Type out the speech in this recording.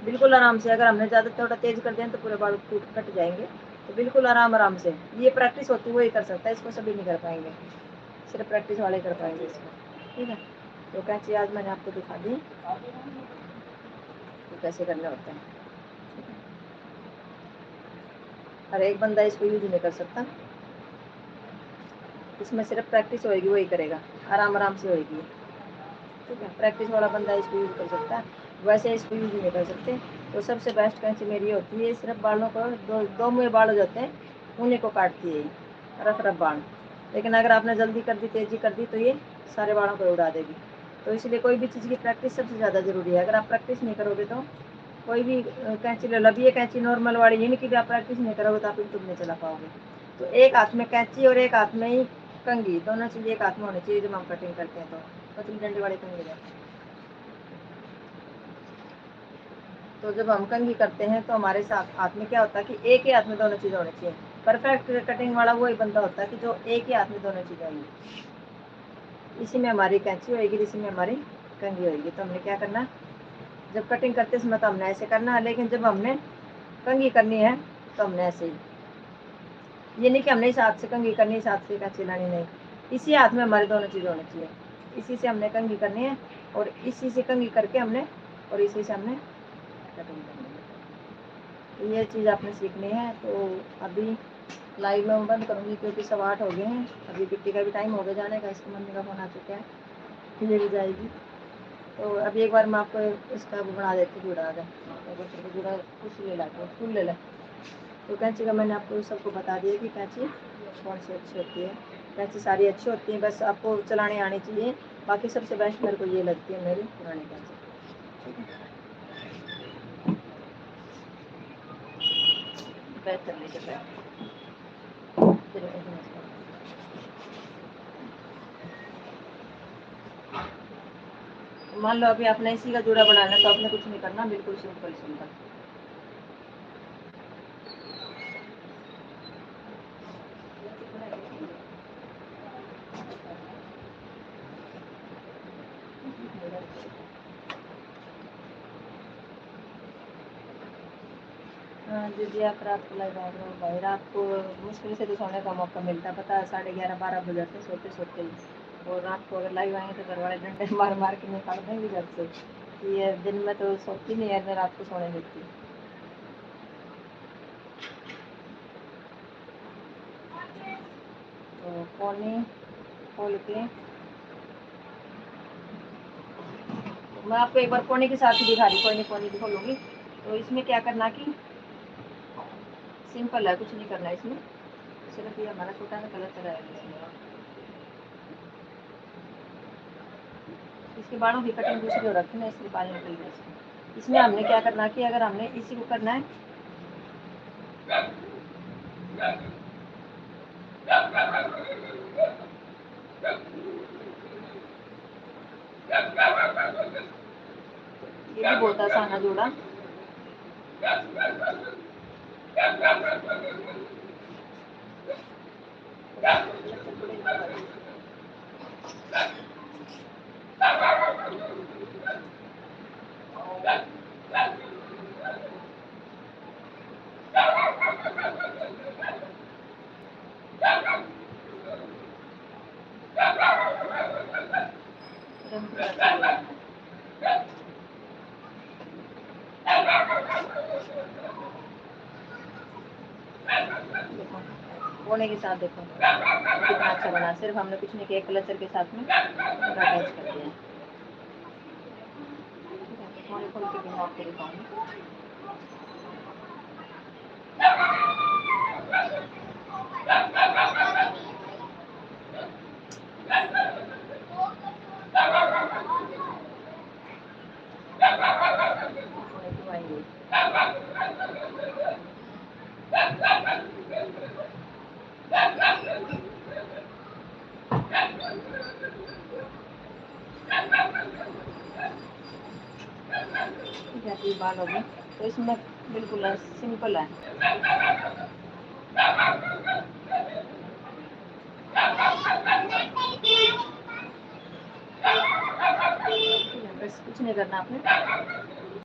बिल्कुल आराम से। अगर हमने ज़्यादा थोड़ा तेज़ कर दिया तो पूरे बाल टूट कट जाएंगे। तो बिल्कुल आराम आराम से, ये प्रैक्टिस होती है वही कर सकता है, इसको सभी नहीं कर पाएंगे, सिर्फ प्रैक्टिस वाले कर पाएंगे इसको। ठीक है, तो कैंची आज मैंने आपको दिखा दी तो कैसे करने होते हैं। हर एक बंदा इसको यूज नहीं कर सकता, इसमें सिर्फ प्रैक्टिस होएगी वही करेगा, आराम आराम से होएगी। ठीक है, प्रैक्टिस वाला बंदा इसको यूज कर सकता है, वैसे इसको यूज नहीं कर सकते। तो सबसे बेस्ट कैंची मेरी होती है, सिर्फ बालों को दो मुँह बाल हो जाते हैं उन्हीं को काटती है, रफ रफ बाल। लेकिन अगर आपने जल्दी कर दी, तेज़ी कर दी तो ये सारे बालों को उड़ा देगी। तो इसलिए कोई भी चीज़ की प्रैक्टिस सबसे ज़्यादा ज़रूरी है। अगर आप प्रैक्टिस नहीं करोगे तो कोई भी कैंची ले लो। अभी ये कैंची नॉर्मल वाली है, कि भी आप प्रैक्टिस नहीं करोगे तो आप यूट्यूब नहीं चला पाओगे। तो एक हाथ में कैंची और एक हाथ में ही कंघी, दोनों चीज़ एक हाथ में होनी चाहिए जब हम कटिंग करते हैं। तो पतली डंडे वाले कंघी है। तो जब हम कंघी करते हैं तो हमारे साथ हाथ में क्या होता है कि एक ही हाथ में दोनों चीज़ें होनी चाहिए। परफेक्ट कटिंग वाला वही बंदा होता है कि जो एक ही हाथ में दोनों चीज़ें होंगी। इसी में हमारी कैंची होगी, इसी में हमारी कंघी होगी। तो हमने क्या करना, जब कटिंग करते समय तो हमने ऐसे करना है, लेकिन जब हमने कंघी करनी है तो हमने ऐसे ही। ये नहीं कि हमने इस हाथ से कंघी करनी, इस हाथ से कैंची लानी, नहीं। इसी हाथ में हमारी दोनों चीज़ें होनी चाहिए। इसी से हमने कंघी करनी है और इसी से कंघी करके हमने, और इसी से हमने कटिंग करनी है। तो ये चीज़ आपने सीखनी है। तो अभी लाइव में बंद करूँगी क्योंकि 8:15 हो गए हैं। अभी किट्टी का भी टाइम हो गया जाने का, इसकी मम्मी का फ़ोन आ चुका है, ये भी जाएगी। तो अभी एक बार मैं आपको इसका बना देती हूँ, जुड़ा है जुड़ा, कुछ ले ला के फूल ले ला। तो कैंची का मैंने आपको सबको बता दिया कि कैंची कौन सी अच्छी होती है। कैंची सारी अच्छी होती है, बस आपको चलाने आनी चाहिए। बाकी सबसे बेस्ट मेरे को ये लगती है, मेरी पुरानी कैंची। ठीक है, बैक कर लीजिए, बैक। मान लो अभी आपने इसी का जूड़ा बनाना है तो आपने कुछ नहीं करना, बिल्कुल सिंपल सिंपल। दीदी आप रात को लाइव आ रहे हो भाई? रात को मुश्किल से तो सोने का मौका मिलता है, पता है 11:30-12 बजे जाते सोते सोते ही। और रात को अगर लाइव आएंगे तो घर वाले डंडे मार मार के निकाल देंगे घर से। ये दिन में तो सोती नहीं है, मैं रात को सोने देती। तो पोनी खोल के मैं आपको एक बार पोनी के साथ ही दिखा रही, कोई नहीं पोनी भी खोलूँगी। तो इसमें क्या करना कि सिंपल है, कुछ नहीं करना इसमें, सिर्फ ये हमारा छोटा सा कलर चलाएगा इसमें। इसके बालों की कटिंग दूसरी हो रखी है, इसलिए बाल निकल गए। इसमें हमने क्या करना कि अगर हमने इसी को करना है ये भी बहुत आसान है जोड़ा। पोने के साथ देखो कितना अच्छा बना, सिर्फ हमने कुछ नहीं किया, क्लचर के साथ में पूरा अटैच कर दिया। पोने खोल के भी मैं आपको दिखाऊंगी। जैसे ये बाल हो गए तो इसमें बिल्कुल सिंपल है। बस कुछ नहीं करना आपने।